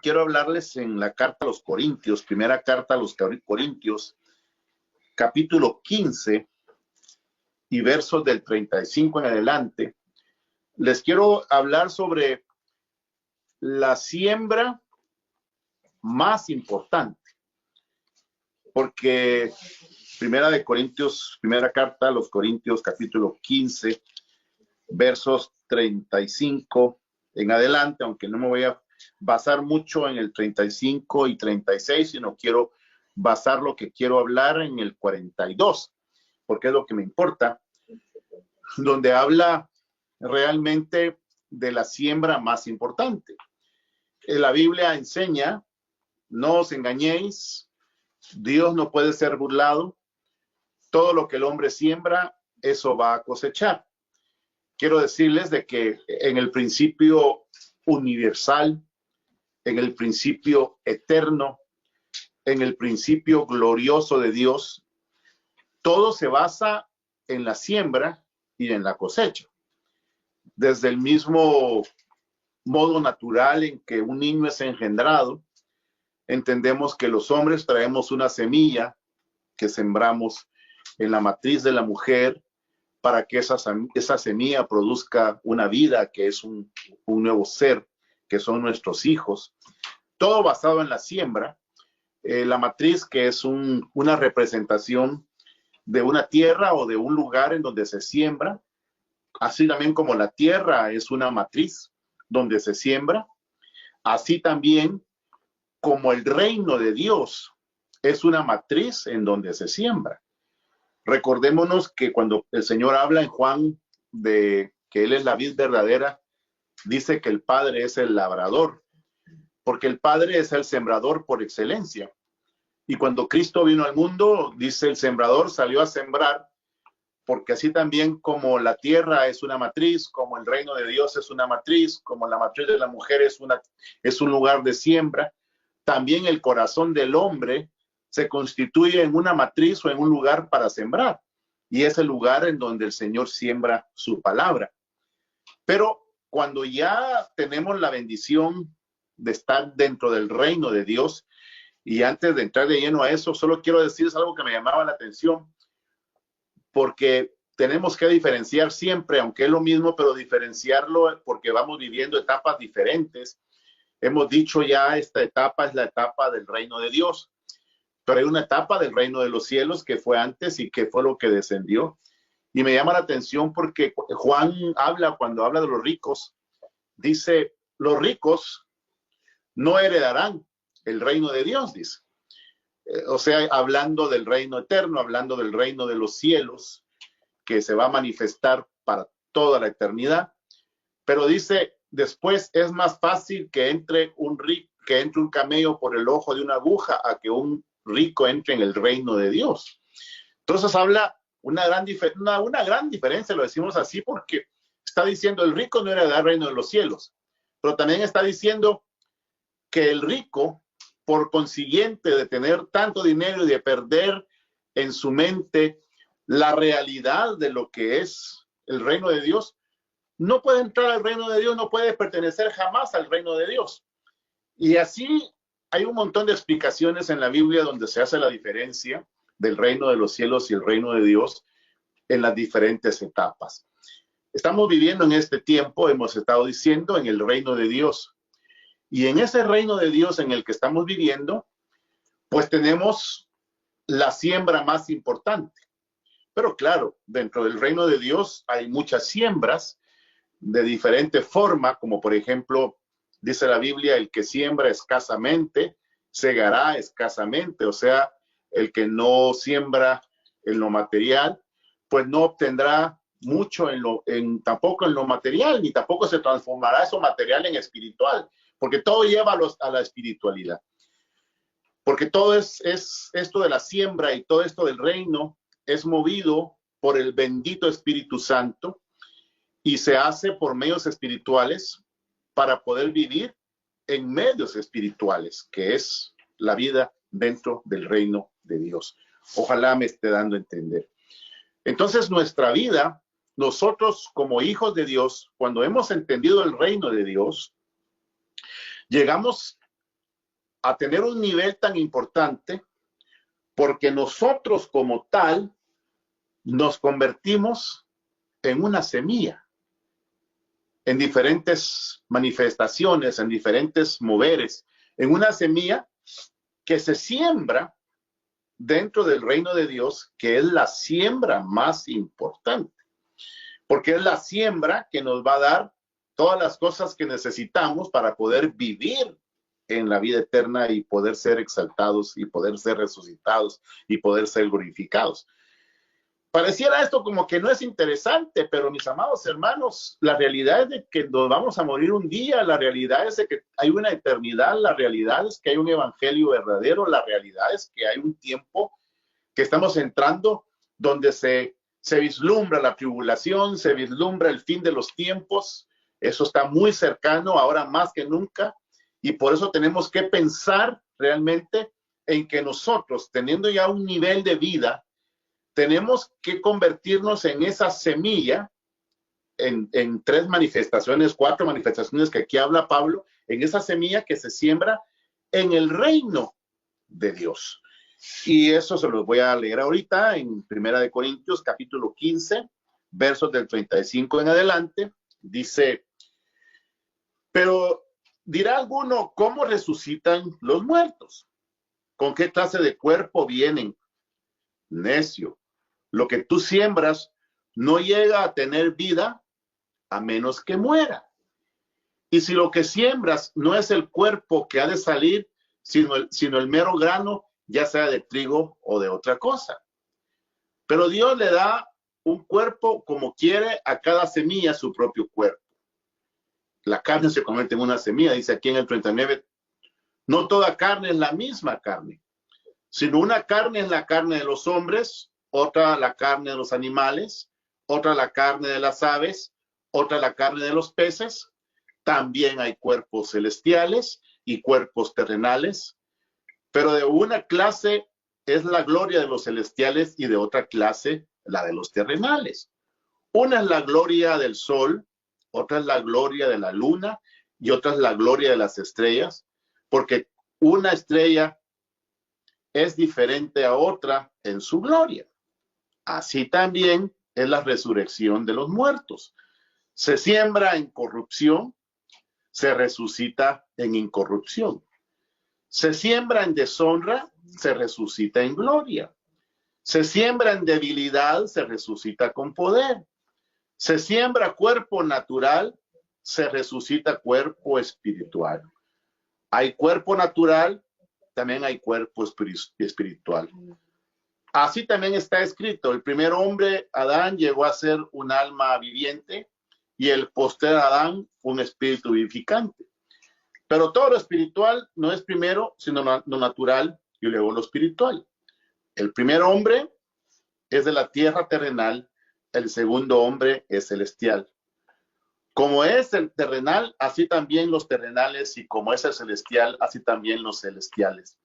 quiero hablarles en la carta a los Corintios, primera carta a los Corintios, capítulo 15 y versos del 35 en adelante. Les quiero hablar sobre la siembra más importante, porque primera carta a los Corintios, capítulo 15, versos 35 en adelante, aunque no me voy a basar mucho en el 35 y 36, sino quiero basar lo que quiero hablar en el 42, porque es lo que me importa, donde habla realmente de la siembra más importante. La Biblia enseña, no os engañéis, Dios no puede ser burlado, todo lo que el hombre siembra, eso va a cosechar. Quiero decirles de que en el principio universal, en el principio eterno, en el principio glorioso de Dios, todo se basa en la siembra y en la cosecha. Desde el mismo modo natural en que un niño es engendrado, entendemos que los hombres traemos una semilla que sembramos en la matriz de la mujer para que esa semilla produzca una vida que es un nuevo ser, que son nuestros hijos. Todo basado en la siembra. La matriz, que es una representación de una tierra o de un lugar en donde se siembra, así también como la tierra es una matriz donde se siembra, así también como el reino de Dios es una matriz en donde se siembra. Recordémonos que cuando el Señor habla en Juan de que Él es la vid verdadera, dice que el Padre es el labrador, porque el Padre es el sembrador por excelencia. Y cuando Cristo vino al mundo, dice el sembrador salió a sembrar, porque así también como la tierra es una matriz, como el reino de Dios es una matriz, como la matriz de la mujer es un lugar de siembra, también el corazón del hombre se constituye en una matriz o en un lugar para sembrar. Y es el lugar en donde el Señor siembra su palabra. Pero cuando ya tenemos la bendición de estar dentro del reino de Dios, y antes de entrar de lleno a eso, solo quiero decirles algo que me llamaba la atención, porque tenemos que diferenciar siempre, aunque es lo mismo, pero diferenciarlo porque vamos viviendo etapas diferentes. Hemos dicho ya, esta etapa es la etapa del reino de Dios, pero hay una etapa del reino de los cielos que fue antes y que fue lo que descendió. Y me llama la atención porque Juan cuando habla de los ricos, dice, los ricos no heredarán el reino de Dios, dice. O sea, hablando del reino eterno, hablando del reino de los cielos, que se va a manifestar para toda la eternidad. Pero dice, después es más fácil que entre un camello por el ojo de una aguja a que un rico entre en el reino de Dios. Entonces habla una gran diferencia, lo decimos así, porque está diciendo el rico no heredará el reino de los cielos, pero también está diciendo que el rico, por consiguiente de tener tanto dinero y de perder en su mente la realidad de lo que es el reino de Dios, no puede entrar al reino de Dios, no puede pertenecer jamás al reino de Dios. Y así hay un montón de explicaciones en la Biblia donde se hace la diferencia del reino de los cielos y el reino de Dios en las diferentes etapas. Estamos viviendo en este tiempo, hemos estado diciendo, en el reino de Dios. Y en ese reino de Dios en el que estamos viviendo, pues tenemos la siembra más importante. Pero claro, dentro del reino de Dios hay muchas siembras de diferente forma, como por ejemplo, dice la Biblia, el que siembra escasamente, segará escasamente. O sea, el que no siembra en lo material, pues no obtendrá mucho tampoco en lo material, ni tampoco se transformará eso material en espiritual, porque todo lleva a la espiritualidad. Porque todo es esto de la siembra y todo esto del reino es movido por el bendito Espíritu Santo y se hace por medios espirituales para poder vivir en medios espirituales, que es la vida dentro del reino de Dios. Ojalá me esté dando a entender. Entonces, nuestra vida, nosotros como hijos de Dios, cuando hemos entendido el reino de Dios, llegamos a tener un nivel tan importante porque nosotros como tal nos convertimos en una semilla, en diferentes manifestaciones, en diferentes moveres, en una semilla que se siembra dentro del reino de Dios, que es la siembra más importante, porque es la siembra que nos va a dar todas las cosas que necesitamos para poder vivir en la vida eterna y poder ser exaltados y poder ser resucitados y poder ser glorificados. Pareciera esto como que no es interesante, pero mis amados hermanos, la realidad es de que nos vamos a morir un día, la realidad es de que hay una eternidad, la realidad es que hay un evangelio verdadero, la realidad es que hay un tiempo que estamos entrando donde se vislumbra la tribulación, se vislumbra el fin de los tiempos. Eso está muy cercano, ahora más que nunca, y por eso tenemos que pensar realmente en que nosotros, teniendo ya un nivel de vida, tenemos que convertirnos en esa semilla, en 3 manifestaciones, 4 manifestaciones que aquí habla Pablo, en esa semilla que se siembra en el reino de Dios. Y eso se los voy a leer ahorita en 1 Corintios, capítulo 15, versos del 35 en adelante. Dice, pero dirá alguno, ¿cómo resucitan los muertos? ¿Con qué clase de cuerpo vienen? Necio. Lo que tú siembras no llega a tener vida a menos que muera. Y si lo que siembras no es el cuerpo que ha de salir, sino el mero grano, ya sea de trigo o de otra cosa. Pero Dios le da un cuerpo como quiere a cada semilla su propio cuerpo. La carne se convierte en una semilla, dice aquí en el 39, no toda carne es la misma carne, sino una carne es la carne de los hombres, otra la carne de los animales, otra la carne de las aves, otra la carne de los peces. También hay cuerpos celestiales y cuerpos terrenales, pero de una clase es la gloria de los celestiales y de otra clase la de los terrenales. Una es la gloria del sol, otra es la gloria de la luna y otra es la gloria de las estrellas, porque una estrella es diferente a otra en su gloria. Así también es la resurrección de los muertos. Se siembra en corrupción, se resucita en incorrupción. Se siembra en deshonra, se resucita en gloria. Se siembra en debilidad, se resucita con poder. Se siembra cuerpo natural, se resucita cuerpo espiritual. Hay cuerpo natural, también hay cuerpo espiritual. Así también está escrito, el primer hombre, Adán, llegó a ser un alma viviente y el postrer Adán un espíritu vivificante. Pero todo lo espiritual no es primero, sino lo natural y luego lo espiritual. El primer hombre es de la tierra terrenal, el segundo hombre es celestial. Como es el terrenal, así también los terrenales, y como es el celestial, así también los celestiales.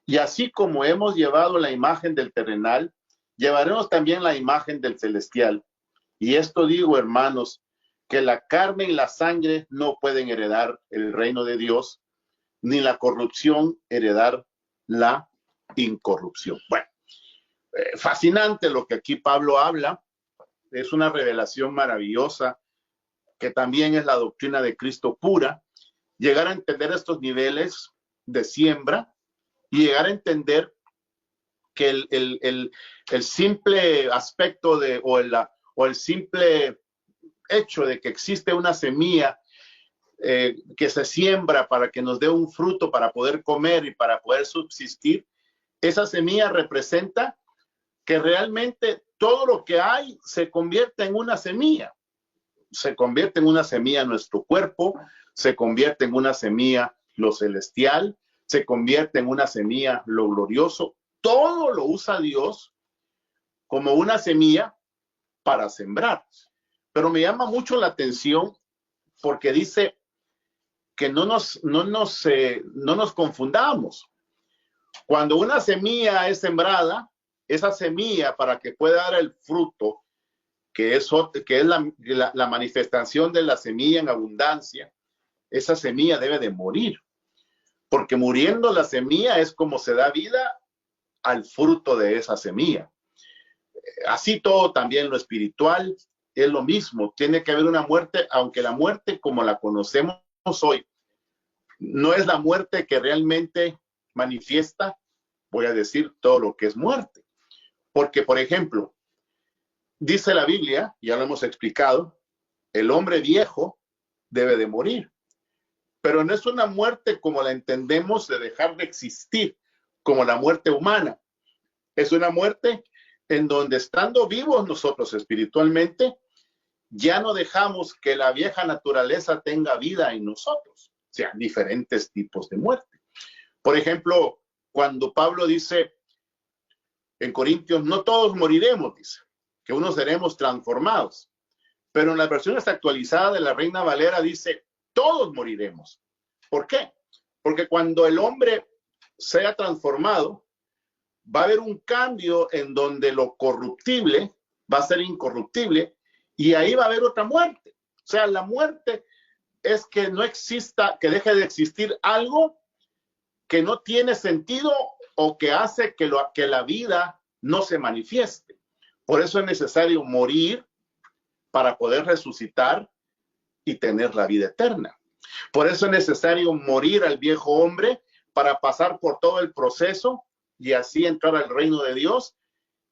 Y así como hemos llevado la imagen del terrenal, llevaremos también la imagen del celestial. Y esto digo, hermanos, que la carne y la sangre no pueden heredar el reino de Dios, ni la corrupción heredar la incorrupción. Bueno, fascinante lo que aquí Pablo habla. Es una revelación maravillosa, que también es la doctrina de Cristo pura. Llegar a entender estos niveles de siembra y llegar a entender que el simple aspecto o el simple hecho de que existe una semilla que se siembra para que nos dé un fruto para poder comer y para poder subsistir, esa semilla representa que realmente todo lo que hay se convierte en una semilla. Se convierte en una semilla nuestro cuerpo, se convierte en una semilla lo celestial, se convierte en una semilla lo glorioso. Todo lo usa Dios como una semilla para sembrar. Pero me llama mucho la atención porque dice que no nos confundamos. Cuando una semilla es sembrada, esa semilla, para que pueda dar el fruto, que es la manifestación de la semilla en abundancia, esa semilla debe de morir. porque muriendo la semilla es como se da vida al fruto de esa semilla. Así todo también lo espiritual es lo mismo, tiene que haber una muerte, aunque la muerte como la conocemos hoy, no es la muerte que realmente manifiesta, voy a decir, todo lo que es muerte. Porque, por ejemplo, dice la Biblia, ya lo hemos explicado, el hombre viejo debe de morir. Pero no es una muerte como la entendemos de dejar de existir, como la muerte humana. Es una muerte en donde estando vivos nosotros espiritualmente, ya no dejamos que la vieja naturaleza tenga vida en nosotros. O sea, diferentes tipos de muerte. Por ejemplo, cuando Pablo dice en Corintios, no todos moriremos, dice, que unos seremos transformados. Pero en las versiones actualizadas de la Reina Valera dice, todos moriremos. ¿Por qué? Porque cuando el hombre sea transformado, va a haber un cambio en donde lo corruptible va a ser incorruptible y ahí va a haber otra muerte. O sea, la muerte es que no exista, que deje de existir algo que no tiene sentido o que hace que la vida no se manifieste. Por eso es necesario morir para poder resucitar y tener la vida eterna. Por eso es necesario morir al viejo hombre para pasar por todo el proceso y así entrar al reino de Dios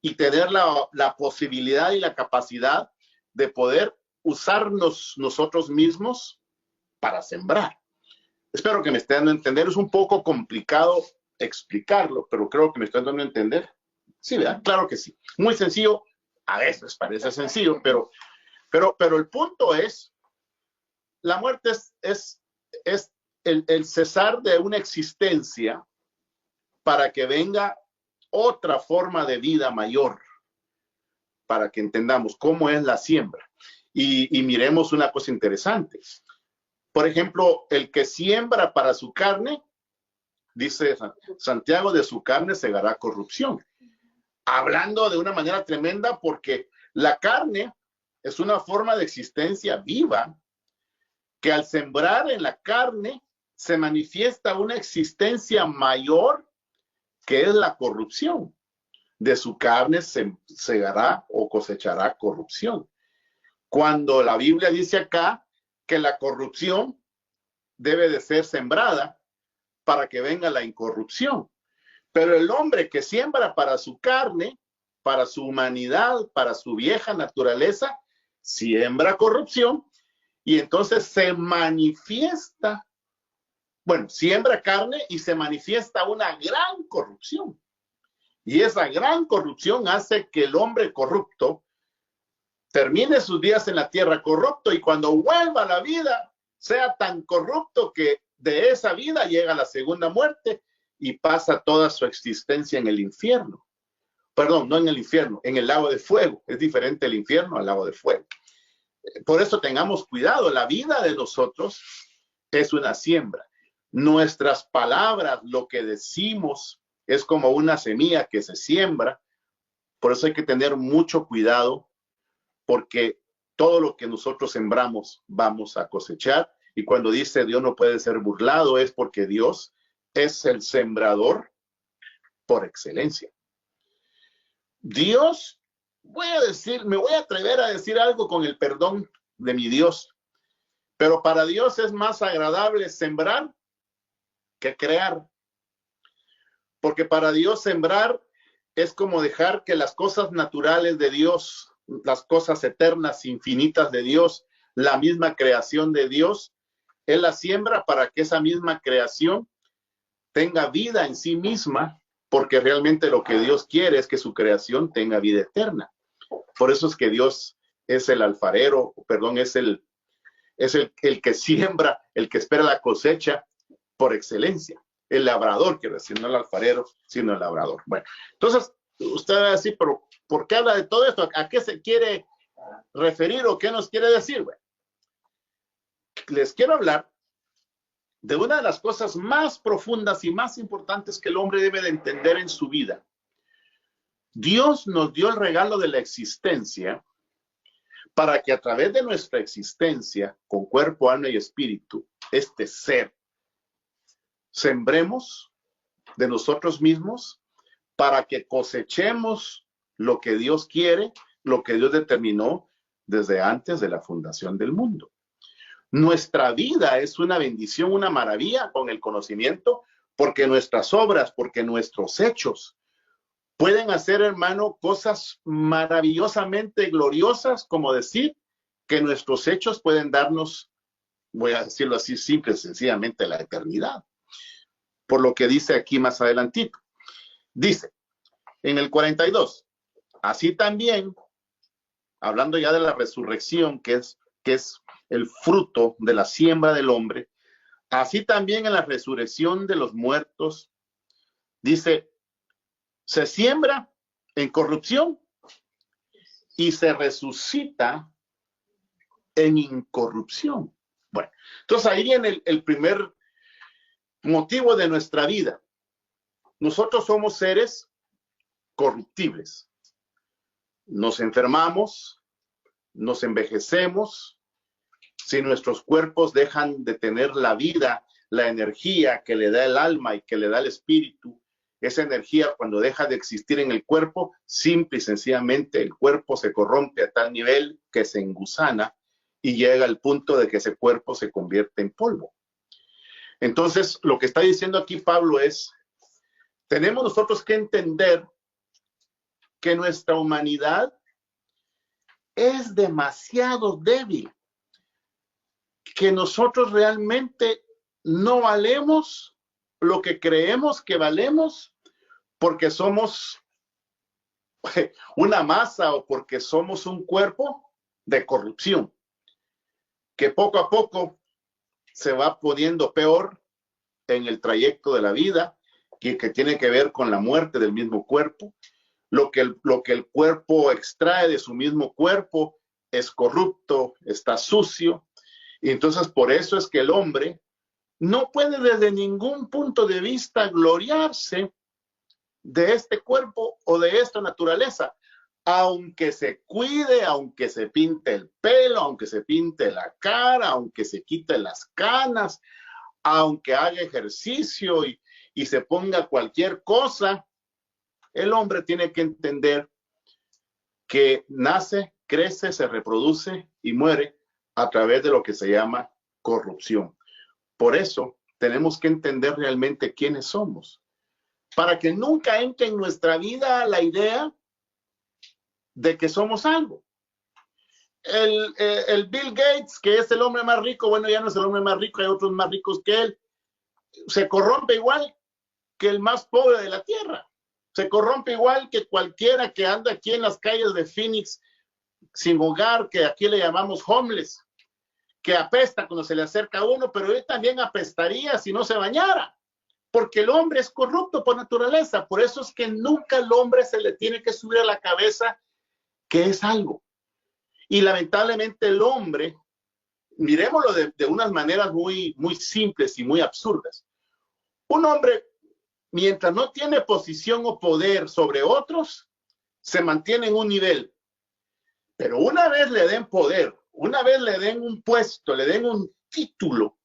y tener la posibilidad y la capacidad de poder usarnos nosotros mismos para sembrar. Espero que me estén dando a entender. Es un poco complicado explicarlo, pero creo que me están dando a entender. Sí, ¿verdad? Claro que sí. Muy sencillo. A veces parece sencillo, pero el punto es, la muerte es el cesar de una existencia para que venga otra forma de vida mayor, para que entendamos cómo es la siembra. Y miremos una cosa interesante. Por ejemplo, el que siembra para su carne, dice Santiago, de su carne segará corrupción. Hablando de una manera tremenda porque la carne es una forma de existencia viva que al sembrar en la carne se manifiesta una existencia mayor que es la corrupción. De su carne se segará o cosechará corrupción. Cuando la Biblia dice acá que la corrupción debe de ser sembrada para que venga la incorrupción. Pero el hombre que siembra para su carne, para su humanidad, para su vieja naturaleza, siembra corrupción y entonces se manifiesta, bueno, siembra carne y se manifiesta una gran corrupción. Y esa gran corrupción hace que el hombre corrupto termine sus días en la tierra corrupto y cuando vuelva a la vida sea tan corrupto que de esa vida llega la segunda muerte y pasa toda su existencia en el infierno. Perdón, no en el infierno, en el lago de fuego. Es diferente el infierno al lago de fuego. Por eso tengamos cuidado. La vida de nosotros es una siembra. Nuestras palabras, lo que decimos, es como una semilla que se siembra. Por eso hay que tener mucho cuidado, porque todo lo que nosotros sembramos vamos a cosechar. Y cuando dice Dios no puede ser burlado, es porque Dios es el sembrador por excelencia. Dios, me voy a atrever a decir algo con el perdón de mi Dios, pero para Dios es más agradable sembrar que crear. Porque para Dios sembrar es como dejar que las cosas naturales de Dios, las cosas eternas, infinitas de Dios, la misma creación de Dios, Él la siembra para que esa misma creación tenga vida en sí misma, porque realmente lo que Dios quiere es que su creación tenga vida eterna. Por eso es que Dios es el alfarero, perdón, es el que siembra, el que espera la cosecha por excelencia. El labrador, quiero decir, no el alfarero, sino el labrador. Bueno, entonces, usted va a decir, pero ¿por qué habla de todo esto? ¿A qué se quiere referir o qué nos quiere decir? Bueno, les quiero hablar de una de las cosas más profundas y más importantes que el hombre debe de entender en su vida. Dios nos dio el regalo de la existencia para que a través de nuestra existencia, con cuerpo, alma y espíritu, este ser sembremos de nosotros mismos para que cosechemos lo que Dios quiere, lo que Dios determinó desde antes de la fundación del mundo. Nuestra vida es una bendición, una maravilla con el conocimiento, porque nuestras obras, porque nuestros hechos pueden hacer, hermano, cosas maravillosamente gloriosas, como decir que nuestros hechos pueden darnos, voy a decirlo así, simple y sencillamente, la eternidad. Por lo que dice aquí más adelantito. Dice, en el 42, así también, hablando ya de la resurrección, que es el fruto de la siembra del hombre, así también en la resurrección de los muertos, dice, se siembra en corrupción y se resucita en incorrupción. Bueno, entonces ahí en el primer motivo de nuestra vida, nosotros somos seres corruptibles. Nos enfermamos, nos envejecemos, si nuestros cuerpos dejan de tener la vida, la energía que le da el alma y que le da el espíritu, esa energía cuando deja de existir en el cuerpo, simple y sencillamente el cuerpo se corrompe a tal nivel que se engusana y llega al punto de que ese cuerpo se convierte en polvo. Entonces, lo que está diciendo aquí Pablo es, tenemos nosotros que entender que nuestra humanidad es demasiado débil, que nosotros realmente no valemos lo que creemos que valemos porque somos una masa o porque somos un cuerpo de corrupción, que poco a poco se va poniendo peor en el trayecto de la vida, que tiene que ver con la muerte del mismo cuerpo. Lo que el cuerpo extrae de su mismo cuerpo es corrupto, está sucio, y entonces por eso es que el hombre no puede desde ningún punto de vista gloriarse de este cuerpo o de esta naturaleza, aunque se cuide, aunque se pinte el pelo, aunque se pinte la cara, aunque se quite las canas, aunque haga ejercicio y se ponga cualquier cosa, el hombre tiene que entender que nace, crece, se reproduce y muere a través de lo que se llama corrupción. Por eso tenemos que entender realmente quiénes somos, para que nunca entre en nuestra vida la idea de que somos algo. El Bill Gates, que es el hombre más rico, bueno, ya no es el hombre más rico, hay otros más ricos que él, se corrompe igual que el más pobre de la tierra. Se corrompe igual que cualquiera que anda aquí en las calles de Phoenix sin hogar, que aquí le llamamos homeless, que apesta cuando se le acerca a uno, pero él también apestaría si no se bañara, porque el hombre es corrupto por naturaleza. Por eso es que nunca al hombre se le tiene que subir a la cabeza que es algo. Y lamentablemente el hombre, miremoslo de unas maneras muy, muy simples y muy absurdas. Un hombre, mientras no tiene posición o poder sobre otros, se mantiene en un nivel. Pero una vez le den poder, una vez le den un puesto, le den un título,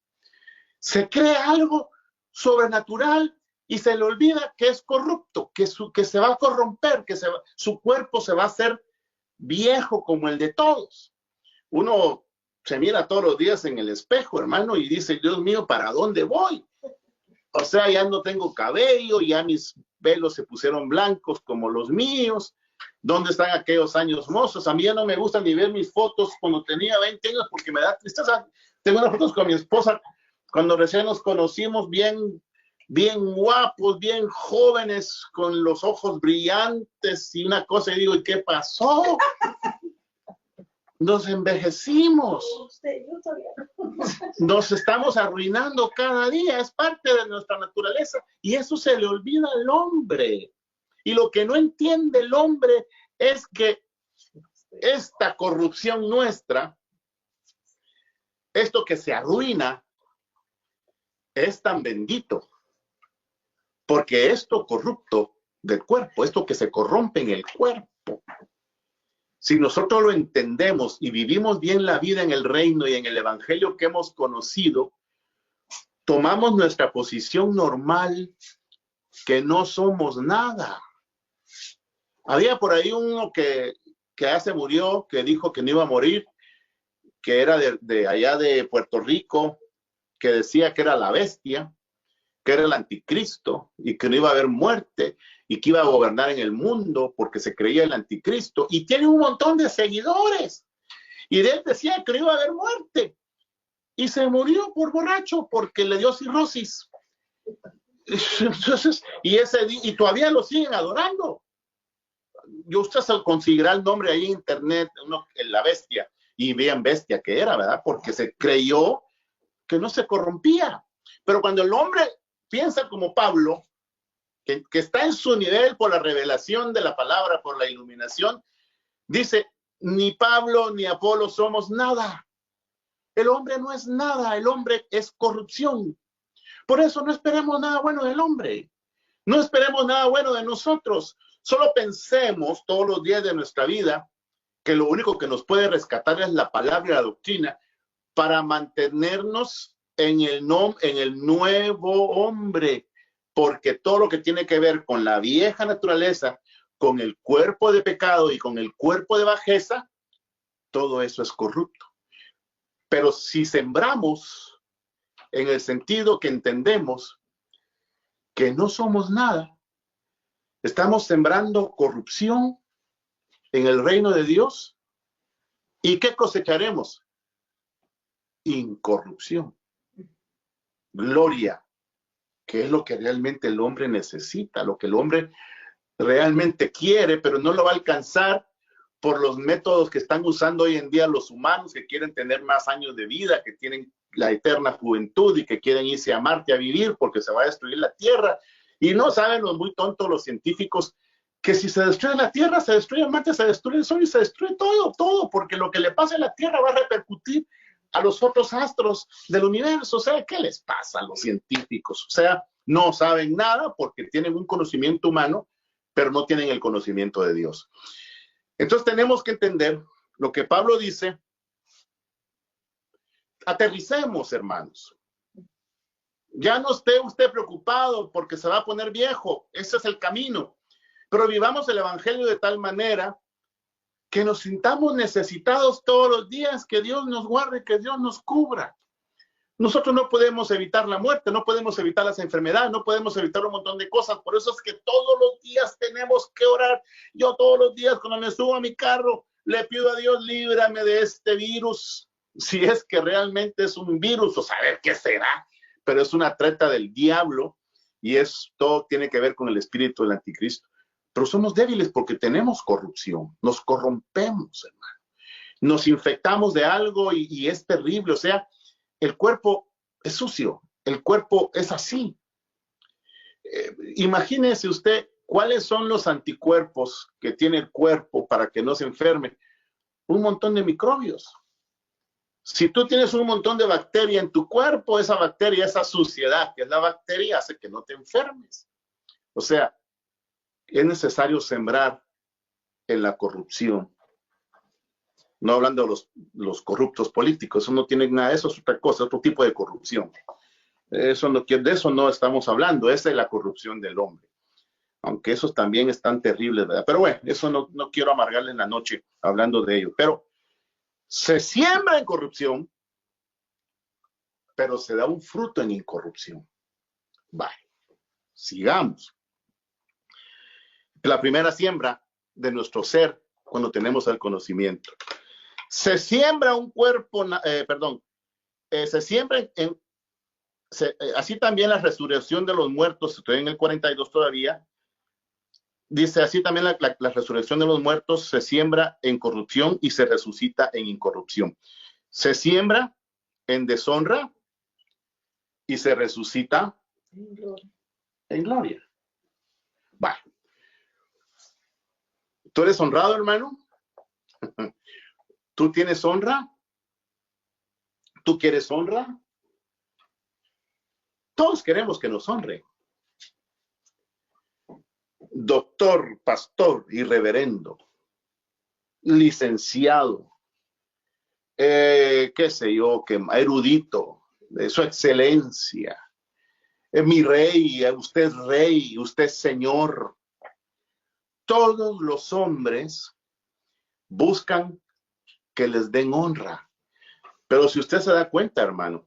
se cree algo sobrenatural y se le olvida que es corrupto, que se va a corromper, su cuerpo se va a hacer viejo como el de todos. Uno se mira todos los días en el espejo, hermano, y dice, Dios mío, ¿para dónde voy? O sea, ya no tengo cabello, ya mis pelos se pusieron blancos como los míos. ¿Dónde están aquellos años mozos? A mí ya no me gusta ni ver mis fotos cuando tenía 20 años porque me da tristeza. Tengo unas fotos con mi esposa cuando recién nos conocimos, bien guapos, bien jóvenes, con los ojos brillantes y una cosa, y digo, ¿y qué pasó? Nos envejecimos. Nos estamos arruinando cada día, es parte de nuestra naturaleza y eso se le olvida al hombre. Y lo que no entiende el hombre es que esta corrupción nuestra, esto que se arruina, es tan bendito. Porque esto corrupto del cuerpo, esto que se corrompe en el cuerpo, si nosotros lo entendemos y vivimos bien la vida en el reino y en el evangelio que hemos conocido, tomamos nuestra posición normal, que no somos nada. Había por ahí uno que ya se murió, que dijo que no iba a morir, que era de allá de Puerto Rico, que decía que era la bestia, que era el anticristo y que no iba a haber muerte y que iba a gobernar en el mundo porque se creía el anticristo, y tiene un montón de seguidores, y de él decía que no iba a haber muerte y se murió por borracho porque le dio cirrosis. Entonces, y todavía lo siguen adorando. Yo, usted se conseguirá el nombre ahí en internet, la bestia, y vean bestia que era, ¿verdad? Porque se creyó que no se corrompía. Pero cuando el hombre piensa como Pablo, que está en su nivel por la revelación de la palabra, por la iluminación, dice, ni Pablo ni Apolo somos nada. El hombre no es nada, el hombre es corrupción. Por eso no esperemos nada bueno del hombre. No esperemos nada bueno de nosotros. Solo pensemos todos los días de nuestra vida que lo único que nos puede rescatar es la palabra y la doctrina para mantenernos en el nuevo hombre, porque todo lo que tiene que ver con la vieja naturaleza, con el cuerpo de pecado y con el cuerpo de bajeza, todo eso es corrupto. Pero si sembramos en el sentido que entendemos que no somos nada, estamos sembrando corrupción en el reino de Dios. ¿Y qué cosecharemos? Incorrupción. Gloria, que es lo que realmente el hombre necesita, lo que el hombre realmente quiere, pero no lo va a alcanzar por los métodos que están usando hoy en día los humanos, que quieren tener más años de vida, que tienen la eterna juventud y que quieren irse a Marte a vivir porque se va a destruir la Tierra. Y no saben los muy tontos, los científicos, que si se destruye la Tierra, se destruye Marte, se destruye el Sol y se destruye todo, porque lo que le pasa a la Tierra va a repercutir a los otros astros del universo. O sea, ¿qué les pasa a los científicos? O sea, no saben nada porque tienen un conocimiento humano, pero no tienen el conocimiento de Dios. Entonces tenemos que entender lo que Pablo dice. Aterricemos, hermanos. Ya no esté usted preocupado porque se va a poner viejo. Ese es el camino. Pero vivamos el evangelio de tal manera que nos sintamos necesitados todos los días, que Dios nos guarde, que Dios nos cubra. Nosotros no podemos evitar la muerte, no podemos evitar las enfermedades, no podemos evitar un montón de cosas. Por eso es que todos los días tenemos que orar. Yo todos los días cuando me subo a mi carro le pido a Dios, líbrame de este virus. Si es que realmente es un virus, o saber qué será, pero es una treta del diablo y todo tiene que ver con el espíritu del anticristo. Pero somos débiles porque tenemos corrupción, nos corrompemos, hermano. Nos infectamos de algo y es terrible. O sea, el cuerpo es sucio, el cuerpo es así. Imagínese usted cuáles son los anticuerpos que tiene el cuerpo para que no se enferme. Un montón de microbios. Si tú tienes un montón de bacteria en tu cuerpo, esa bacteria, esa suciedad que es la bacteria, hace que no te enfermes. O sea, es necesario sembrar en la corrupción. No hablando de los corruptos políticos, eso no tiene nada, eso es otra cosa, otro tipo de corrupción. De eso no estamos hablando, esa es la corrupción del hombre. Aunque esos también están terribles, ¿verdad? Pero bueno, eso no quiero amargarle en la noche hablando de ello. Pero se siembra en corrupción, pero se da un fruto en incorrupción. Vale, sigamos. La primera siembra de nuestro ser cuando tenemos el conocimiento. Se siembra un cuerpo, se siembra así también la resurrección de los muertos, estoy en el 42 todavía, dice así también la resurrección de los muertos se siembra en corrupción y se resucita en incorrupción. Se siembra en deshonra y se resucita en gloria. Vale. ¿Tú eres honrado, hermano? ¿Tú tienes honra? ¿Tú quieres honra? Todos queremos que nos honren. Doctor, pastor y reverendo, licenciado, qué sé yo, erudito, su excelencia. Mi rey, usted es rey, usted es señor. Todos los hombres buscan que les den honra. Pero si usted se da cuenta, hermano,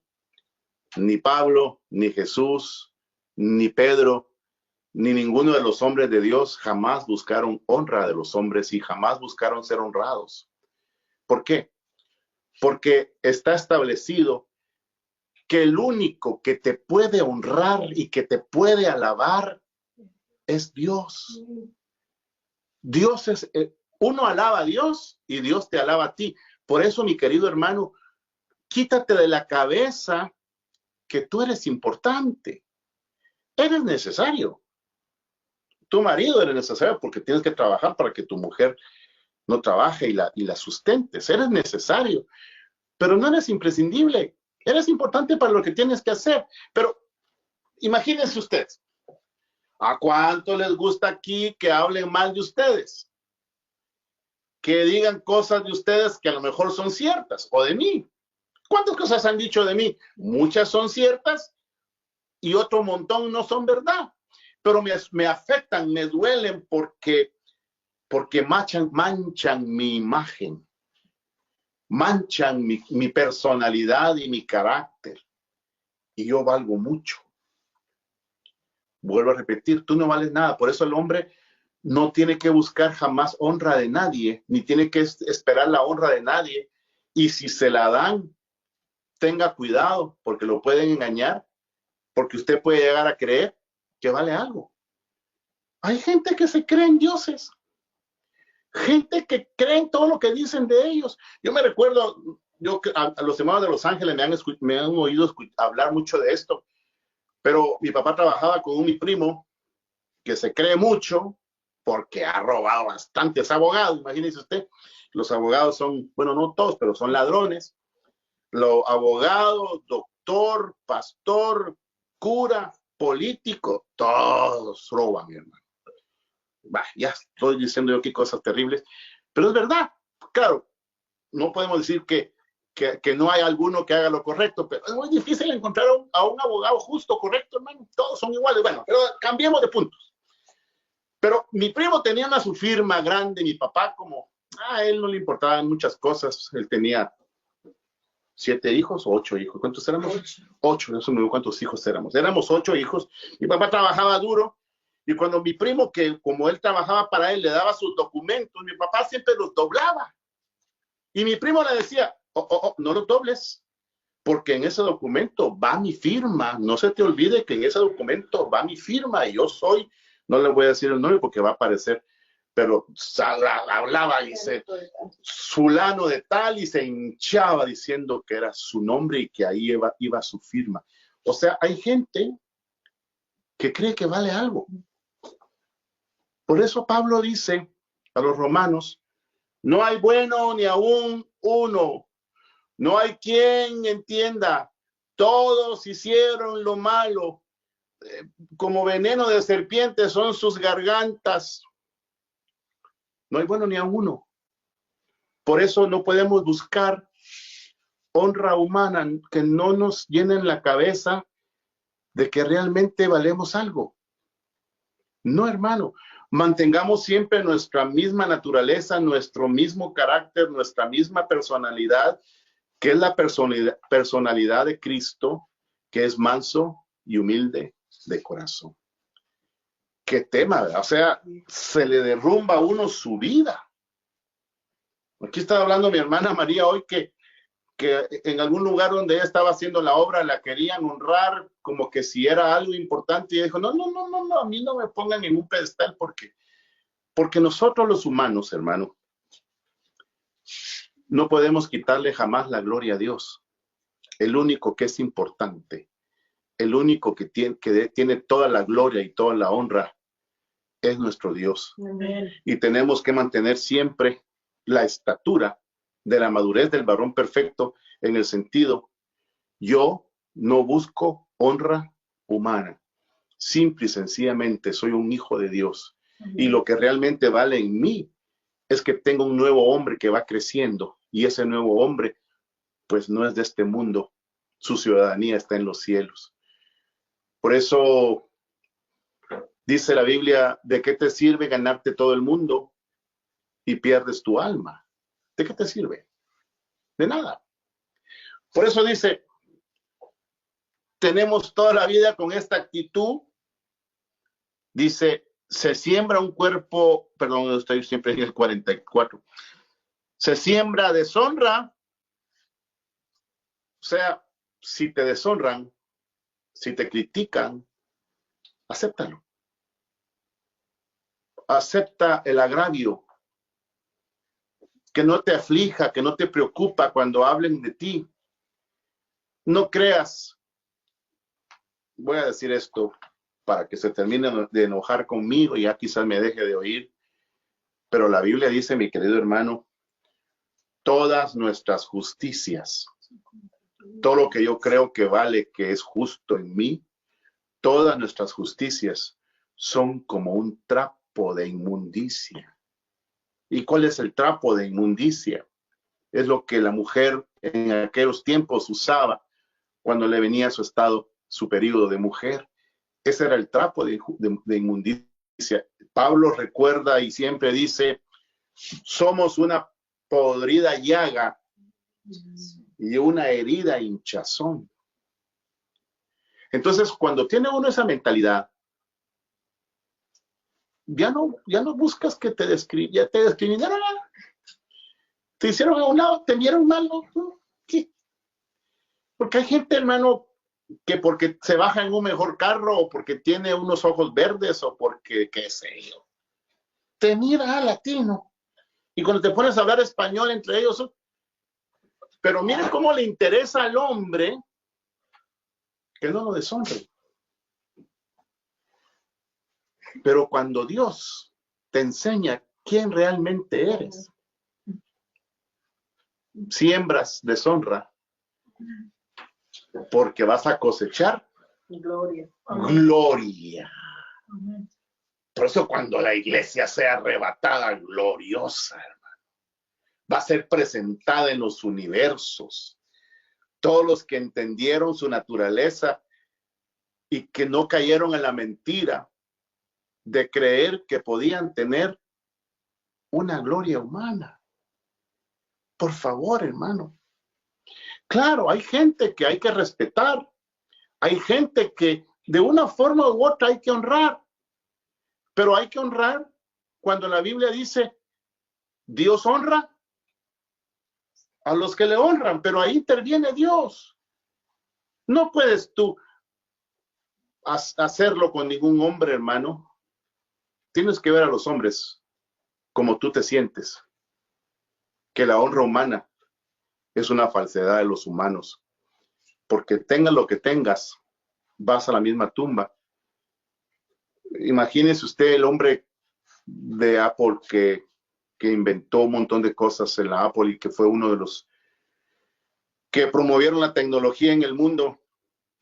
ni Pablo, ni Jesús, ni Pedro, ni ninguno de los hombres de Dios jamás buscaron honra de los hombres y jamás buscaron ser honrados. ¿Por qué? Porque está establecido que el único que te puede honrar y que te puede alabar es Dios. Dios es, uno alaba a Dios y Dios te alaba a ti. Por eso, mi querido hermano, quítate de la cabeza que tú eres importante. Eres necesario. Tu marido eres necesario porque tienes que trabajar para que tu mujer no trabaje y la sustentes. Eres necesario, pero no eres imprescindible. Eres importante para lo que tienes que hacer. Pero imagínense ustedes, ¿a cuánto les gusta aquí que hablen mal de ustedes? Que digan cosas de ustedes que a lo mejor son ciertas, o de mí. ¿Cuántas cosas han dicho de mí? Muchas son ciertas y otro montón no son verdad. Pero me afectan, me duelen porque manchan mi imagen, manchan mi personalidad y mi carácter. Y yo valgo mucho. Vuelvo a repetir, tú no vales nada. Por eso el hombre no tiene que buscar jamás honra de nadie, ni tiene que esperar la honra de nadie. Y si se la dan, tenga cuidado, porque lo pueden engañar, porque usted puede llegar a creer que vale algo. Hay gente que se cree en dioses, gente que cree en todo lo que dicen de ellos. Yo me recuerdo, a los hermanos de Los Ángeles me han oído hablar mucho de esto, pero mi papá trabajaba con mi primo que se cree mucho porque ha robado bastantes abogados. Imagínese usted, los abogados son, bueno, no todos, pero son ladrones. Los abogados, doctor, pastor, cura, político, todos roban, mi hermano. Bah, ya estoy diciendo yo qué cosas terribles, pero es verdad. Claro, no podemos decir que no hay alguno que haga lo correcto, pero es muy difícil encontrar a un abogado justo, correcto, hermano. Todos son iguales. Bueno, pero cambiemos de puntos. Pero mi primo tenía su firma grande, mi papá como, a él no le importaban muchas cosas. Él tenía 7 hijos o 8 hijos. ¿Cuántos éramos? 8, no sé cuántos hijos éramos. Éramos 8 hijos. Mi papá trabajaba duro. Y cuando mi primo, que como él trabajaba para él, le daba sus documentos, mi papá siempre los doblaba. Y mi primo le decía, no los dobles, porque en ese documento va mi firma. No se te olvide que en ese documento va mi firma y yo soy, no le voy a decir el nombre porque va a aparecer, pero hablaba y se, fulano de tal, y se hinchaba diciendo que era su nombre y que ahí iba su firma. O sea, hay gente que cree que vale algo. Por eso Pablo dice a los romanos, no hay bueno ni aún uno, no hay quien entienda, todos hicieron lo malo, como veneno de serpiente son sus gargantas, no hay bueno ni a uno. Por eso no podemos buscar honra humana que no nos llenen la cabeza de que realmente valemos algo. No, hermano. Mantengamos siempre nuestra misma naturaleza, nuestro mismo carácter, nuestra misma personalidad, que es la personalidad de Cristo, que es manso y humilde de corazón. Qué tema, ¿verdad? O sea, se le derrumba a uno su vida. Aquí estaba hablando mi hermana María hoy que en algún lugar donde ella estaba haciendo la obra la querían honrar como que si era algo importante, y dijo, no, a mí no me pongan en un pedestal porque nosotros los humanos, hermano, no podemos quitarle jamás la gloria a Dios. El único que es importante, el único que tiene toda la gloria y toda la honra es nuestro Dios. Amén. Y tenemos que mantener siempre la estatura de la madurez del varón perfecto, en el sentido, yo no busco honra humana, simple y sencillamente soy un hijo de Dios. Y lo que realmente vale en mí es que tengo un nuevo hombre que va creciendo, y ese nuevo hombre pues no es de este mundo, su ciudadanía está en los cielos. Por eso dice la Biblia, ¿de qué te sirve ganarte todo el mundo y pierdes tu alma? ¿De qué te sirve? De nada. Por eso dice, tenemos toda la vida con esta actitud. Dice, se siembra un cuerpo, perdón, estoy siempre en el 44. Se siembra deshonra. O sea, si te deshonran, si te critican, acéptalo. Acepta el agravio. Que no te aflija, que no te preocupa cuando hablen de ti. No creas, voy a decir esto para que se termine de enojar conmigo y ya quizás me deje de oír, pero la Biblia dice, mi querido hermano, todas nuestras justicias, todo lo que yo creo que vale, que es justo en mí, todas nuestras justicias son como un trapo de inmundicia. ¿Y cuál es el trapo de inmundicia? Es lo que la mujer en aquellos tiempos usaba cuando le venía su periodo de mujer. Ese era el trapo de inmundicia. Pablo recuerda y siempre dice, somos una podrida llaga y una herida hinchazón. Entonces, cuando tiene uno esa mentalidad, ya no buscas que te discriminaron, te hicieron a un lado, te vieron mal, ¿no? ¿Qué? Porque hay gente, hermano, que porque se baja en un mejor carro o porque tiene unos ojos verdes o porque, qué sé yo, te mira latino. Y cuando te pones a hablar español entre ellos, pero miren cómo le interesa al hombre que no lo deshonre. Pero cuando Dios te enseña quién realmente eres, siembras deshonra porque vas a cosechar gloria. Gloria. Por eso cuando la iglesia sea arrebatada, gloriosa, hermano, va a ser presentada en los universos. Todos los que entendieron su naturaleza y que no cayeron en la mentira de creer que podían tener una gloria humana. Por favor, hermano. Claro, hay gente que hay que respetar. Hay gente que de una forma u otra hay que honrar. Pero hay que honrar cuando la Biblia dice, Dios honra a los que le honran, pero ahí interviene Dios. No puedes tú hacerlo con ningún hombre, hermano. Tienes que ver a los hombres como tú te sientes. Que la honra humana es una falsedad de los humanos. Porque tengas lo que tengas, vas a la misma tumba. Imagínese usted el hombre de Apple que inventó un montón de cosas en la Apple y que fue uno de los que promovieron la tecnología en el mundo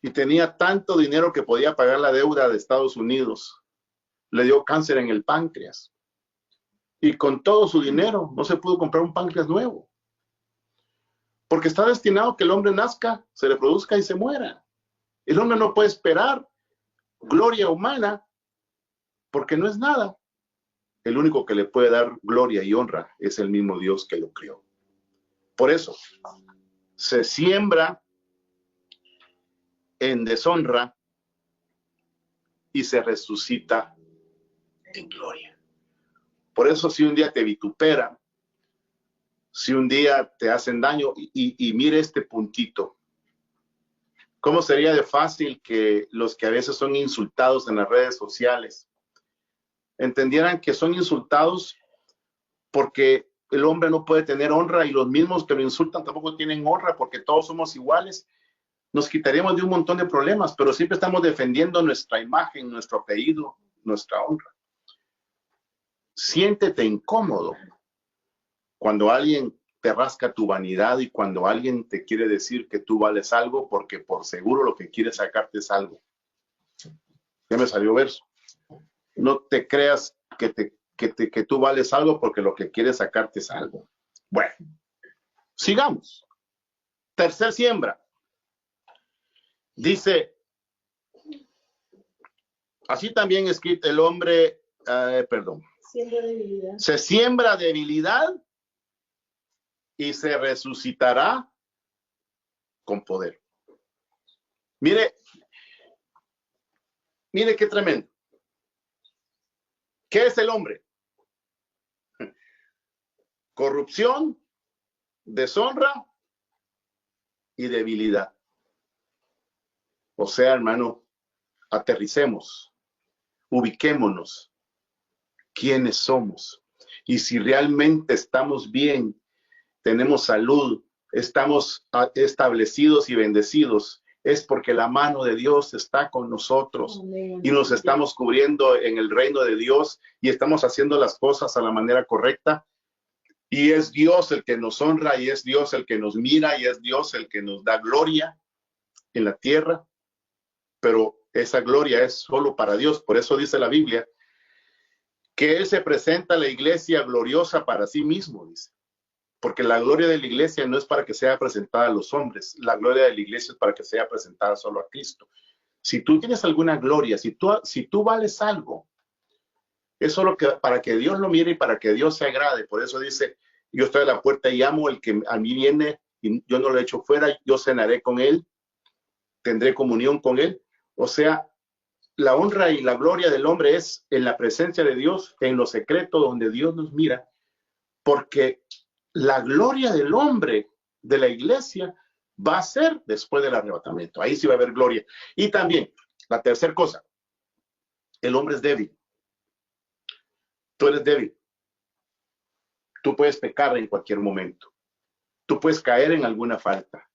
y tenía tanto dinero que podía pagar la deuda de Estados Unidos. Le dio cáncer en el páncreas. Y con todo su dinero no se pudo comprar un páncreas nuevo. Porque está destinado a que el hombre nazca, se reproduzca y se muera. El hombre no puede esperar gloria humana porque no es nada. El único que le puede dar gloria y honra es el mismo Dios que lo creó. Por eso, se siembra en deshonra y se resucita en gloria. Por eso, si un día te vituperan, si un día te hacen daño, y mire este puntito, ¿cómo sería de fácil que los que a veces son insultados en las redes sociales entendieran que son insultados porque el hombre no puede tener honra y los mismos que lo insultan tampoco tienen honra porque todos somos iguales? Nos quitaríamos de un montón de problemas, pero siempre estamos defendiendo nuestra imagen, nuestro apellido, nuestra honra. Siéntete incómodo cuando alguien te rasca tu vanidad y cuando alguien te quiere decir que tú vales algo porque por seguro lo que quiere sacarte es algo. Ya me salió verso. No te creas que tú vales algo porque lo que quiere sacarte es algo. Bueno, sigamos. Tercer siembra. Dice, así también escrito el hombre, se siembra debilidad y se resucitará con poder. Mire qué tremendo. ¿Qué es el hombre? Corrupción, deshonra y debilidad. O sea, hermano, aterricemos, ubiquémonos, quiénes somos. Y si realmente estamos bien, tenemos salud, estamos establecidos y bendecidos, es porque la mano de Dios está con nosotros y nos estamos cubriendo en el reino de Dios y estamos haciendo las cosas a la manera correcta. Y es Dios el que nos honra y es Dios el que nos mira y es Dios el que nos da gloria en la tierra. Pero esa gloria es solo para Dios. Por eso dice la Biblia que Él se presenta a la iglesia gloriosa para sí mismo, dice. Porque la gloria de la iglesia no es para que sea presentada a los hombres. La gloria de la iglesia es para que sea presentada solo a Cristo. Si tú tienes alguna gloria, si tú vales algo, es solo para que Dios lo mire y para que Dios se agrade. Por eso dice, yo estoy a la puerta y llamo, el que a mí viene y yo no lo echo fuera, yo cenaré con él, tendré comunión con él. O sea, la honra y la gloria del hombre es en la presencia de Dios, en lo secreto donde Dios nos mira, porque la gloria del hombre, de la iglesia, va a ser después del arrebatamiento. Ahí sí va a haber gloria. Y también, la tercera cosa, el hombre es débil. Tú eres débil. Tú puedes pecar en cualquier momento. Tú puedes caer en alguna falta.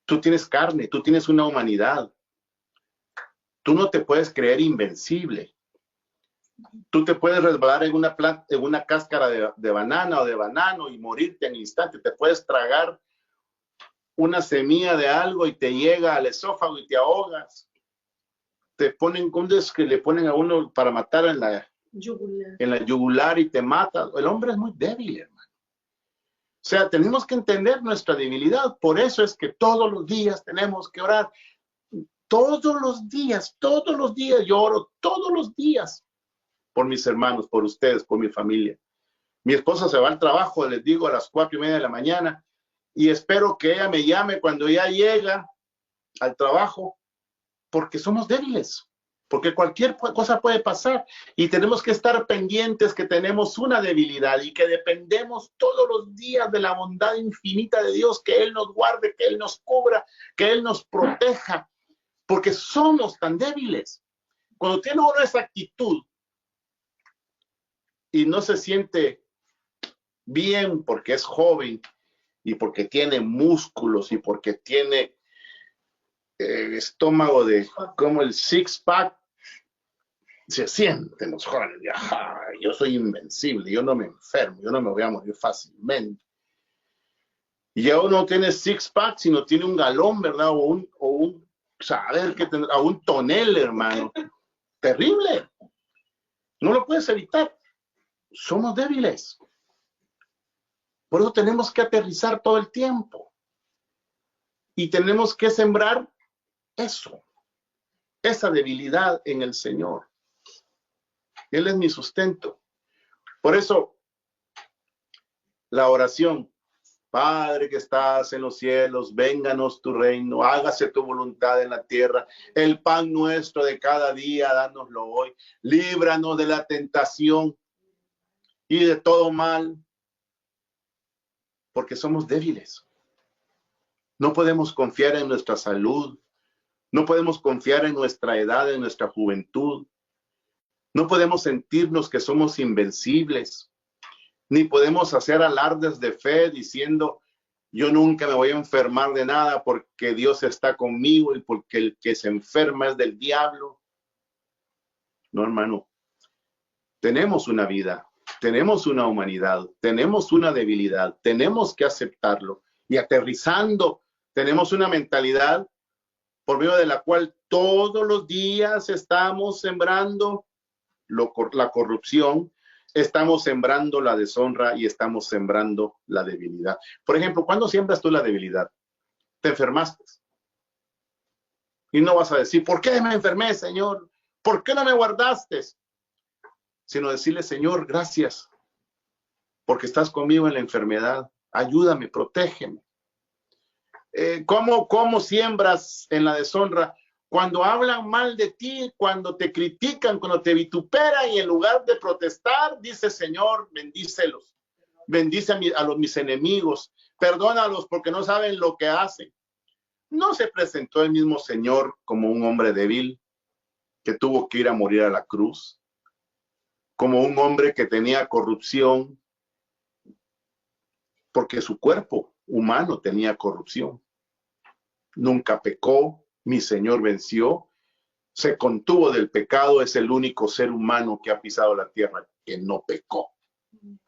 Tú tienes carne, tú tienes una humanidad. Tú no te puedes creer invencible. Tú te puedes resbalar en una cáscara de banana o de banano y morirte en instante. Te puedes tragar una semilla de algo y te llega al esófago y te ahogas. Te ponen condes que le ponen a uno para matar en la yugular y te mata. El hombre es muy débil, hermano. O sea, tenemos que entender nuestra debilidad. Por eso es que todos los días tenemos que orar. Todos los días yo oro todos los días por mis hermanos, por ustedes, por mi familia. Mi esposa se va al trabajo, les digo, a las 4:30 de la mañana y espero que ella me llame cuando ya llega al trabajo, porque somos débiles, porque cualquier cosa puede pasar y tenemos que estar pendientes que tenemos una debilidad y que dependemos todos los días de la bondad infinita de Dios, que Él nos guarde, que Él nos cubra, que Él nos proteja, porque somos tan débiles. Cuando tiene uno esa actitud y no se siente bien porque es joven y porque tiene músculos y porque tiene estómago como el six-pack, se sienten los jóvenes, yo soy invencible, yo no me enfermo, yo no me voy a morir fácilmente. Y ya uno tiene six-pack, sino tiene un galón, ¿verdad? O un saber que tendrá, un tonel, hermano. Terrible. No lo puedes evitar. Somos débiles. Por eso tenemos que aterrizar todo el tiempo. Y tenemos que sembrar eso, esa debilidad en el Señor. Él es mi sustento. Por eso, la oración, Padre que estás en los cielos, vénganos tu reino, hágase tu voluntad en la tierra. El pan nuestro de cada día, dánoslo hoy. Líbranos de la tentación y de todo mal, porque somos débiles. No podemos confiar en nuestra salud, no podemos confiar en nuestra edad, en nuestra juventud. No podemos sentirnos que somos invencibles, ni podemos hacer alardes de fe diciendo, yo nunca me voy a enfermar de nada porque Dios está conmigo y porque el que se enferma es del diablo. No, hermano. Tenemos una vida, tenemos una humanidad, tenemos una debilidad, tenemos que aceptarlo. Y aterrizando, tenemos una mentalidad por medio de la cual todos los días estamos sembrando la corrupción, estamos sembrando la deshonra y estamos sembrando la debilidad. Por ejemplo, ¿cuándo siembras tú la debilidad? Te enfermaste. Y no vas a decir, ¿por qué me enfermé, Señor? ¿Por qué no me guardaste? Sino decirle, Señor, gracias, porque estás conmigo en la enfermedad. Ayúdame, protégeme. ¿Cómo siembras en la deshonra? Cuando hablan mal de ti, cuando te critican, cuando te vituperan, y en lugar de protestar, dice, Señor, bendícelos. Bendice a mis enemigos. Perdónalos porque no saben lo que hacen. ¿No se presentó el mismo Señor como un hombre débil que tuvo que ir a morir a la cruz? Como un hombre que tenía corrupción, porque su cuerpo humano tenía corrupción. Nunca pecó, mi Señor venció, se contuvo del pecado, es el único ser humano que ha pisado la tierra que no pecó.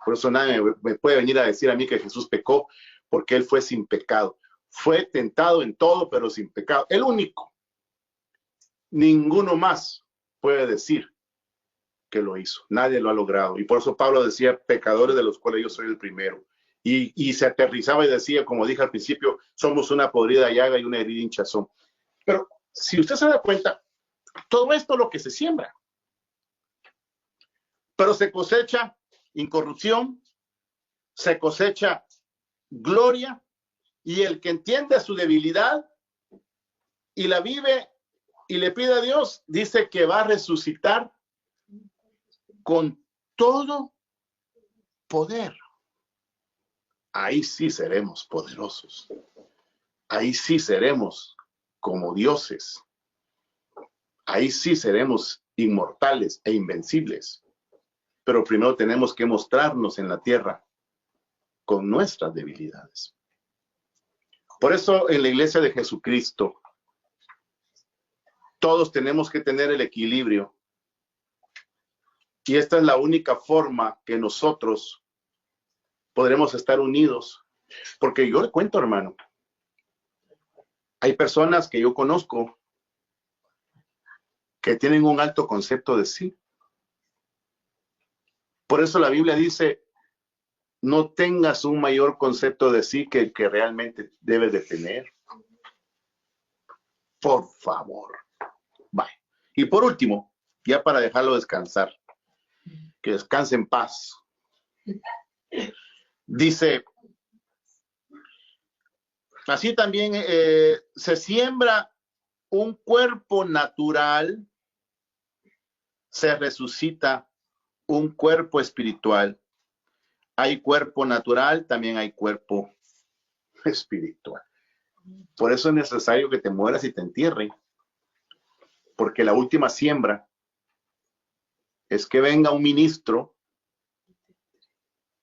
Por eso nadie me puede venir a decir a mí que Jesús pecó, porque él fue sin pecado. Fue tentado en todo, pero sin pecado. El único. Ninguno más puede decir que lo hizo. Nadie lo ha logrado. Y por eso Pablo decía, pecadores de los cuales yo soy el primero. Y se aterrizaba y decía, como dije al principio, somos una podrida llaga y una herida hinchazón. Pero si usted se da cuenta, todo esto es lo que se siembra. Pero se cosecha incorrupción, se cosecha gloria, y el que entiende su debilidad y la vive y le pide a Dios, dice que va a resucitar con todo poder. Ahí sí seremos poderosos. Ahí sí seremos como dioses. Ahí sí seremos inmortales e invencibles. Pero primero tenemos que mostrarnos en la tierra con nuestras debilidades. Por eso en la iglesia de Jesucristo todos tenemos que tener el equilibrio. Y esta es la única forma que nosotros podremos estar unidos. Porque yo le cuento, hermano, hay personas que yo conozco que tienen un alto concepto de sí. Por eso la Biblia dice, no tengas un mayor concepto de sí que el que realmente debes de tener. Por favor. Bye. Y por último, ya para dejarlo descansar, que descanse en paz. Dice, así también se siembra un cuerpo natural, se resucita un cuerpo espiritual. Hay cuerpo natural, también hay cuerpo espiritual. Por eso es necesario que te mueras y te entierren. Porque la última siembra es que venga un ministro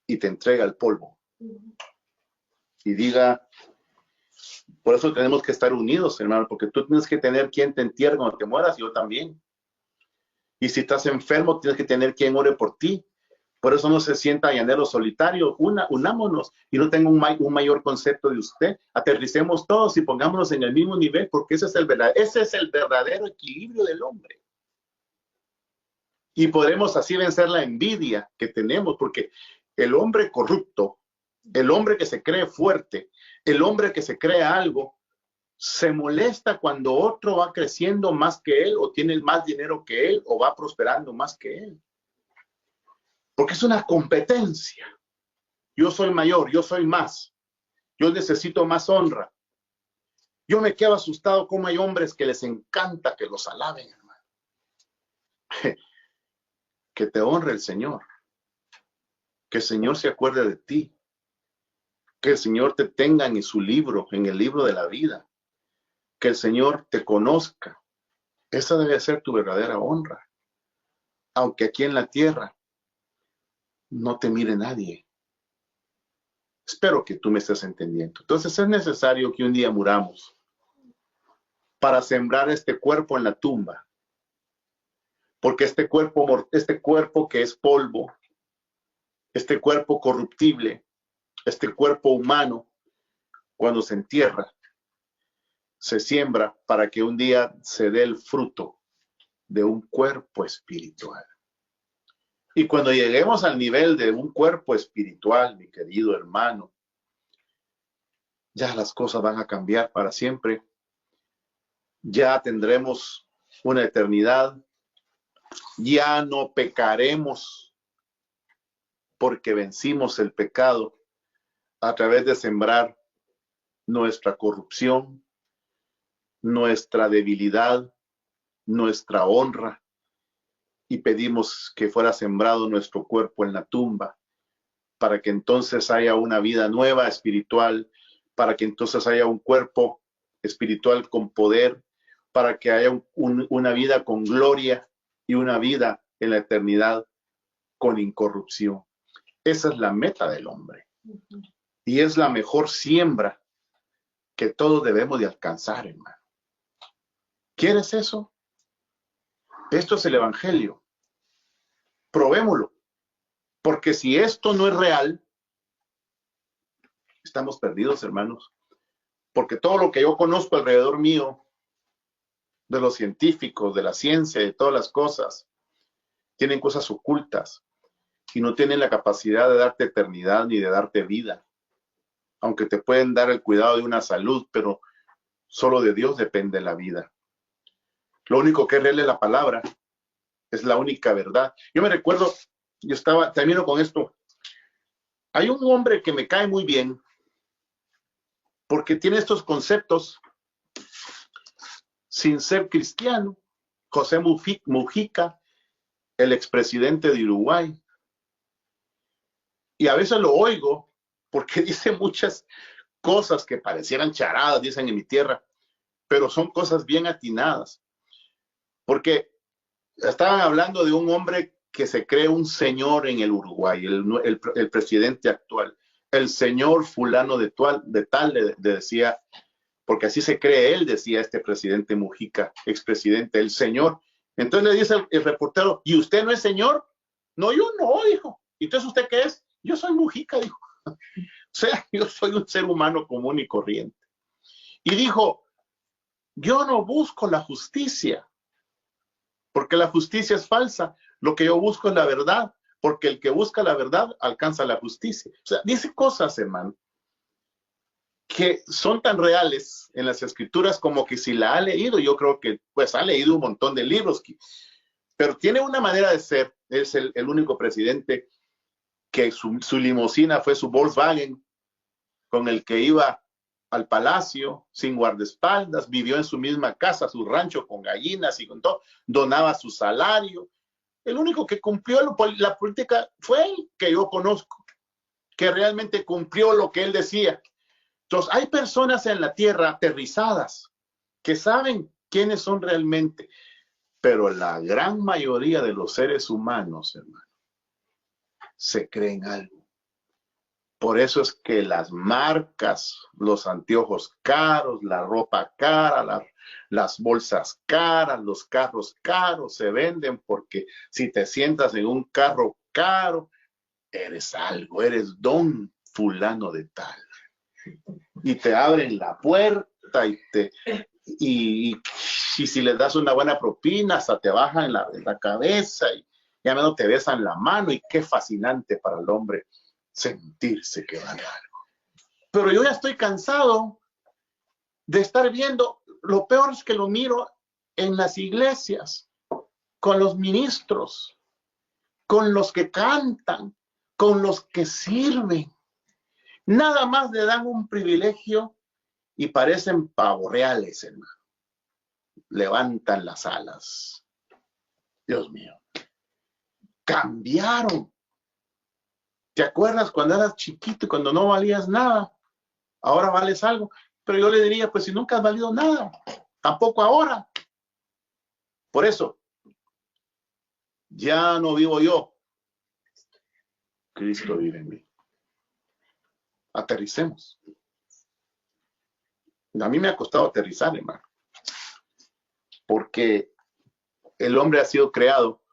y te entrega el polvo. Y diga, por eso tenemos que estar unidos, hermano, porque tú tienes que tener quien te entierre cuando te mueras, y yo también. Y si estás enfermo, tienes que tener quien ore por ti. Por eso no se sienta llanero solitario. Unámonos y no tengo un mayor concepto de usted. Aterricemos todos y pongámonos en el mismo nivel, porque ese es el verdadero equilibrio del hombre. Y podremos así vencer la envidia que tenemos, porque el hombre corrupto, el hombre que se cree fuerte, el hombre que se cree algo, se molesta cuando otro va creciendo más que él, o tiene más dinero que él, o va prosperando más que él. Porque es una competencia. Yo soy mayor, yo soy más. Yo necesito más honra. Yo me quedo asustado como hay hombres que les encanta que los alaben, hermano. Que te honre el Señor. Que el Señor se acuerde de ti. Que el Señor te tenga en su libro, en el libro de la vida. Que el Señor te conozca. Esa debe ser tu verdadera honra. Aunque aquí en la tierra no te mire nadie. Espero que tú me estés entendiendo. Entonces es necesario que un día muramos para sembrar este cuerpo en la tumba. Porque este cuerpo que es polvo, este cuerpo corruptible, este cuerpo humano, cuando se entierra, se siembra para que un día se dé el fruto de un cuerpo espiritual. Y cuando lleguemos al nivel de un cuerpo espiritual, mi querido hermano, ya las cosas van a cambiar para siempre. ya tendremos una eternidad, ya no pecaremos porque vencimos el pecado a través de sembrar nuestra corrupción, nuestra debilidad, nuestra honra, y pedimos que fuera sembrado nuestro cuerpo en la tumba, para que entonces haya una vida nueva espiritual, para que entonces haya un cuerpo espiritual con poder, para que haya una vida con gloria y una vida en la eternidad con incorrupción. Esa es la meta del hombre. Y es la mejor siembra que todos debemos de alcanzar, hermano. ¿Quieres eso? Esto es el Evangelio. Probémoslo. Porque si esto no es real, estamos perdidos, hermanos. Porque todo lo que yo conozco alrededor mío, de los científicos, de la ciencia, de todas las cosas, tienen cosas ocultas y no tienen la capacidad de darte eternidad ni de darte vida. Aunque te pueden dar el cuidado de una salud, pero solo de Dios depende la vida. Lo único que es real es la palabra, es la única verdad. Yo me recuerdo, termino con esto. Hay un hombre que me cae muy bien porque tiene estos conceptos sin ser cristiano. José Mujica, el expresidente de Uruguay. Y a veces lo oigo porque dice muchas cosas que parecieran charadas, dicen en mi tierra, pero son cosas bien atinadas. Porque estaban hablando de un hombre que se cree un señor en el Uruguay, el presidente actual. El señor fulano de tal, le decía, porque así se cree él, decía este presidente Mujica, expresidente, el señor. Entonces le dice el reportero, ¿y usted no es señor? No, yo no, dijo. ¿Entonces usted qué es? Yo soy Mujica, dijo. O sea, yo soy un ser humano común y corriente. Y dijo, yo no busco la justicia, porque la justicia es falsa. Lo que yo busco es la verdad, porque el que busca la verdad alcanza la justicia. O sea, dice cosas, hermano, que son tan reales en las escrituras como que si la ha leído, yo creo que pues ha leído un montón de libros, pero tiene una manera de ser. Es el único presidente que su limusina fue su Volkswagen, con el que iba al palacio sin guardaespaldas, vivió en su misma casa, su rancho con gallinas y con todo, donaba su salario. El único que cumplió la política fue él, que yo conozco, que realmente cumplió lo que él decía. Entonces, hay personas en la tierra aterrizadas que saben quiénes son realmente, pero la gran mayoría de los seres humanos, hermano, se creen algo. Por eso es que las marcas, los anteojos caros, la ropa cara, las bolsas caras, los carros caros se venden, porque si te sientas en un carro caro, eres algo, eres don fulano de tal. Y te abren la puerta y si les das una buena propina, hasta te bajan la cabeza y ya menos te besan la mano, y qué fascinante para el hombre sentirse que vale algo. Pero yo ya estoy cansado de estar viendo. Lo peor es que lo miro en las iglesias, con los ministros, con los que cantan, con los que sirven. Nada más le dan un privilegio y parecen pavos reales, hermano. Levantan las alas. Dios mío. Cambiaron. ¿Te acuerdas cuando eras chiquito y cuando no valías nada? Ahora vales algo. Pero yo le diría, pues si nunca has valido nada, tampoco ahora. Por eso, ya no vivo yo. Cristo vive en mí. Aterricemos. A mí me ha costado aterrizar, hermano. Porque el hombre ha sido creado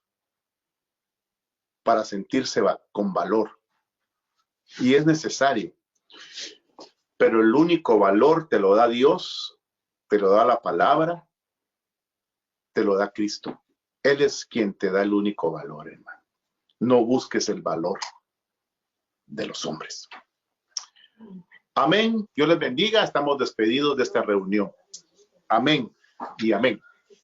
para sentirse con valor. Y es necesario. Pero el único valor te lo da Dios, te lo da la palabra, te lo da Cristo. Él es quien te da el único valor, hermano. No busques el valor de los hombres. Amén. Dios les bendiga. Estamos despedidos de esta reunión. Amén. y amén.